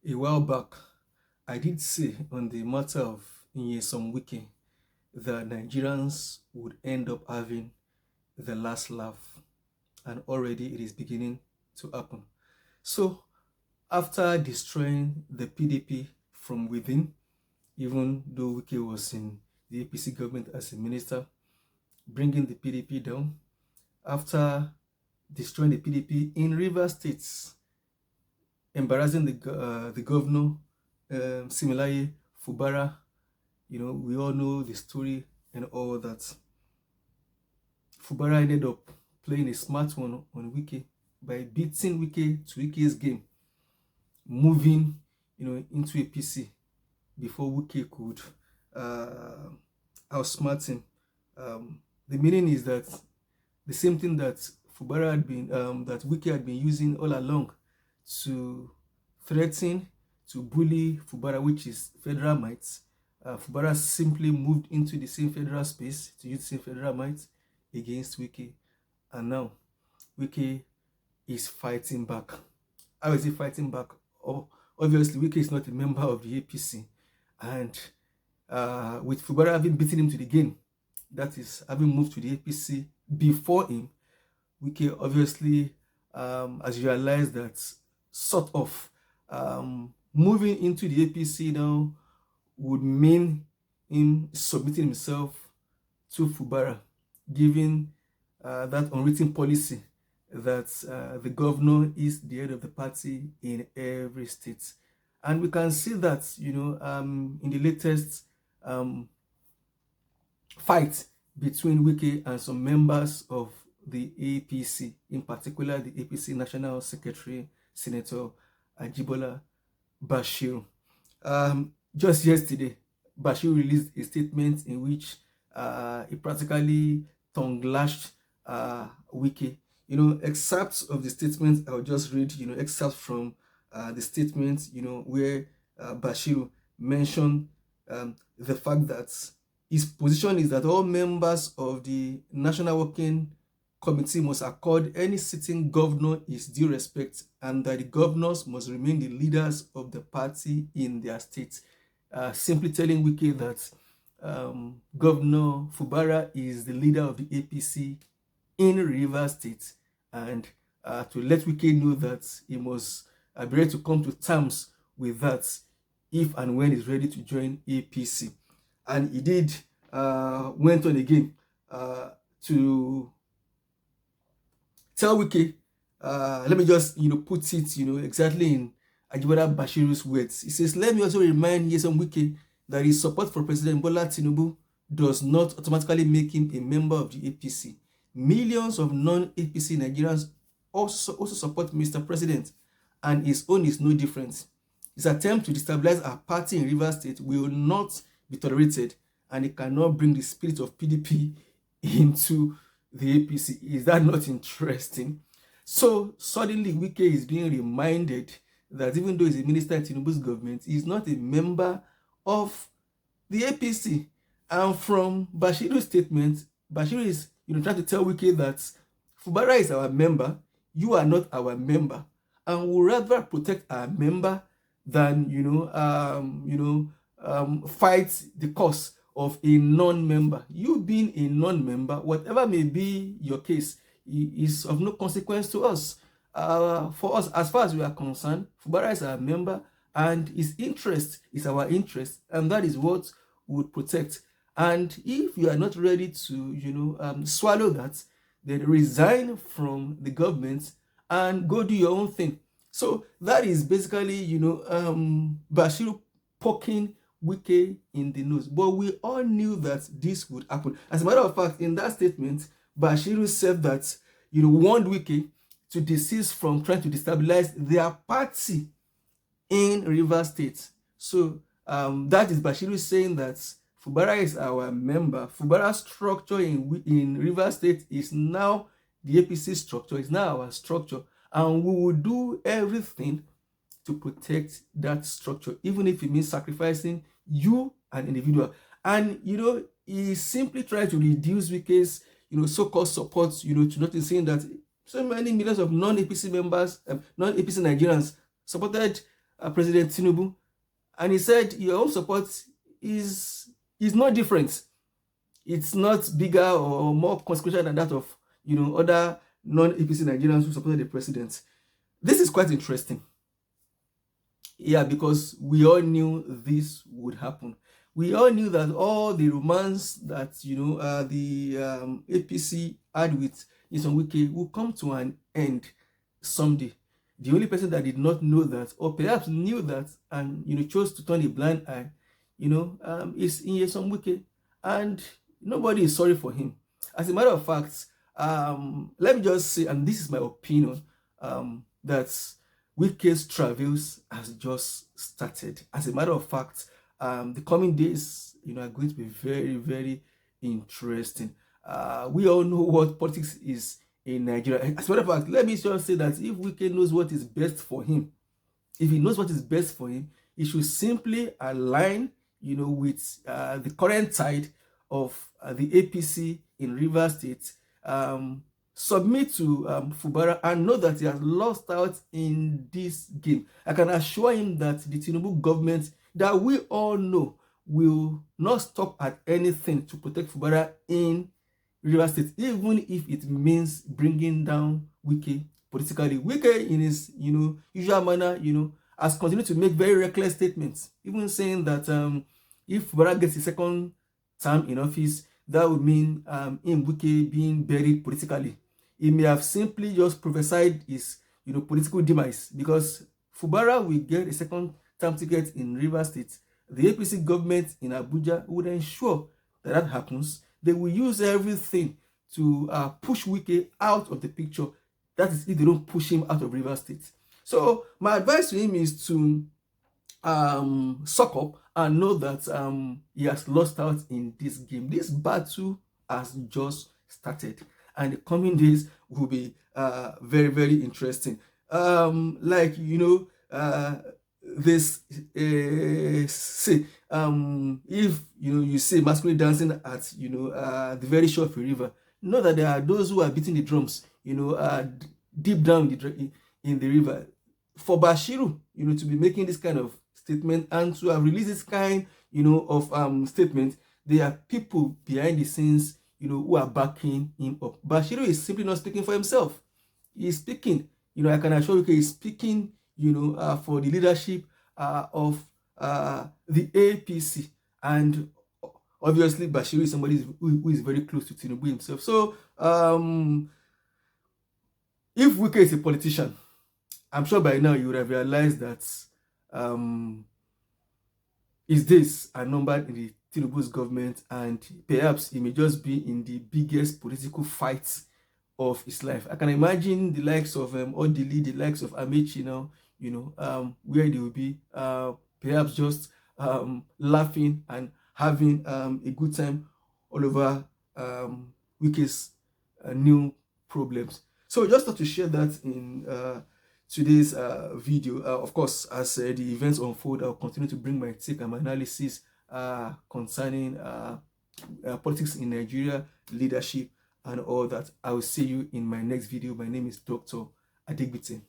A while back, I did say on the matter of Nyesom Wike that Nigerians would end up having the last laugh, and already it is beginning to happen. So, after destroying the PDP from within, even though Wike was in the APC government as a minister, bringing the PDP down, after destroying the PDP in River States, embarrassing the governor, similarly Fubara. We all know the story and all that. Fubara ended up playing a smart one on Wike by beating Wike to Wike's game, moving into APC before Wike could outsmart him. The meaning is that the same thing that Fubara had been, that Wike had been using all along to threaten, to bully Fubara, which is federal might. Fubara simply moved into the same federal space to use the same federal might against Wike, and now Wike is fighting back. How is he fighting back? Obviously, Wike is not a member of the APC, and with Fubara having beaten him to the game, that is, having moved to the APC before him, Wike obviously has realized that sort of moving into the APC now would mean him submitting himself to Fubara, given that unwritten policy that the governor is the head of the party in every state. And we can see that, in the latest fight between Wike and some members of the APC, in particular the APC National Secretary, Senator Ajibola Bashir. Just yesterday, Bashir released a statement in which he practically tongue-lashed Wike. Excerpts of the statement, I'll just read, excerpts from the statement, where Bashir mentioned the fact that his position is that all members of the National Working Committee must accord any sitting governor his due respect, and that the governors must remain the leaders of the party in their states. Simply telling Wike that Governor Fubara is the leader of the APC in Rivers State, and to let Wike know that he must be ready to come to terms with that if and when he's ready to join APC. And he did went on again to tell Wike, let me just put it exactly in Ajibola Bashir's words. He says, "Let me also remind Nyesom Wike that his support for President Bola Tinubu does not automatically make him a member of the APC. Millions of non-APC Nigerians also support Mr. President, and his own is no different. His attempt to destabilize our party in Rivers State will not be tolerated, and it cannot bring the spirit of PDP into the APC." Is that not interesting? So suddenly Wike is being reminded that even though he's a minister in Tinubu's government, he's not a member of the APC. And from Bashir's statement, Bashir is trying to tell Wike that Fubara is our member, you are not our member, and we'll rather protect our member than fight the cause of a non-member. You being a non-member, whatever may be your case, is of no consequence to us. For us, as far as we are concerned, Fubara is our member, and his interest is our interest, and that is what we would protect. And if you are not ready to, swallow that, then resign from the government and go do your own thing. So that is basically, Bashir poking Wike in the nose. But we all knew that this would happen. As a matter of fact, in that statement, Bashir said that, warned Wike to desist from trying to destabilize their party in Rivers State. So that is Bashir saying that Fubara is our member. Fubara's structure in Rivers State is now the APC structure, is now our structure. And we will do everything to protect that structure, even if it means sacrificing you, an individual. And, he simply tried to reduce Wike's, so-called support, to nothing, saying that so many millions of non-APC members, non-APC Nigerians supported President Tinubu, and he said your own support is not different. It's not bigger or more consequential than that of other non-APC Nigerians who supported the president. This is quite interesting. Yeah, because we all knew this would happen. We all knew that all the romance that the APC had with Nyesom Wike will come to an end someday. The only person that did not know that, or perhaps knew that and chose to turn a blind eye, is Nyesom Wike, and nobody is sorry for him. As a matter of fact, let me just say, and this is my opinion, that Wike's travels has just started. As a matter of fact, the coming days, are going to be very, very interesting. We all know what politics is in Nigeria. As a matter of fact, let me just say that if Wike knows what is best for him, if he knows what is best for him, he should simply align, with the current tide of the APC in Rivers State, submit to Fubara, and know that he has lost out in this game. I can assure him that the Tinubu government, that we all know, will not stop at anything to protect Fubara in Rivers State, even if it means bringing down Wike politically. Wike, in his usual manner, has continued to make very reckless statements, even saying that if Fubara gets his second term in office, that would mean him, Wike, being buried politically. He may have simply just prophesied his political demise, because Fubara will get a second term ticket in Rivers State. The APC government in Abuja would ensure that happens. They will use everything to push Wike out of the picture. That is, if they don't push him out of Rivers State. So my advice to him is to suck up and know that he has lost out in this game. This battle has just started, and the coming days will be very, very interesting. This say if you see masquerade dancing at the very shore of a river, know that there are those who are beating the drums deep down in the river. For Bashiru to be making this kind of statement and to have released this kind of statement, there are people behind the scenes who are backing him up. Bashiru is simply not speaking for himself. He is speaking, I can assure you, he is speaking for the leadership of the APC, and obviously Bashiru is somebody who is very close to Tinubu himself. So if Wike is a politician, I'm sure by now you would have realized that his days are numbered in the Tinubu's government, and perhaps he may just be in the biggest political fight of his life. I can imagine the likes of Odili, the likes of Amechi now, where they will be perhaps just laughing and having a good time all over Wike's new problems. So just thought to share that in today's video. Of course, as the events unfold, I'll continue to bring my take and my analysis concerning politics in Nigeria, leadership, and all that. I will see you in my next video. My name is Dr. Adegbite.